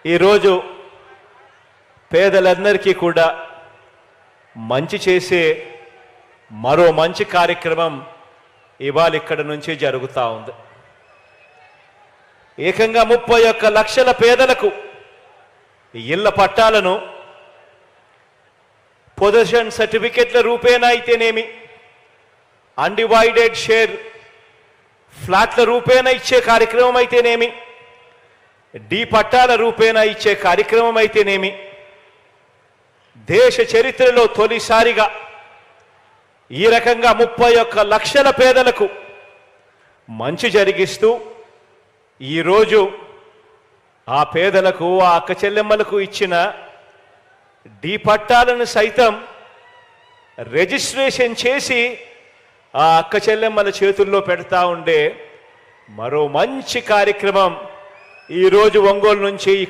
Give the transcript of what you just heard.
ఈరోజు పేదలందరికీ కూడా మంచి చేసే మరో మంచి కార్యక్రమం ఇవాళ ఇక్కడ నుంచి జరుగుతూ ఉంది. ఏకంగా 31 లక్షల పేదలకు ఇళ్ల పట్టాలను పొజిషన్ సర్టిఫికెట్ల రూపేణా అయితేనేమి, అన్డివైడెడ్ షేర్ ఫ్లాట్ల రూపేణా ఇచ్చే కార్యక్రమం అయితేనేమి, డి పట్టాల రూపేణా ఇచ్చే కార్యక్రమం అయితేనేమి, దేశ చరిత్రలో తొలిసారిగా ఈ రకంగా 31 లక్షల పేదలకు మంచి జరిగిస్తూ ఈరోజు ఆ పేదలకు, ఆ అక్క చెల్లెమ్మలకు ఇచ్చిన డి పట్టాలను సైతం రిజిస్ట్రేషన్ చేసి ఆ అక్క చెల్లెమ్మల చేతుల్లో పెడతా ఉండే మరో మంచి కార్యక్రమం ఈరోజు ఒంగోలు నుంచి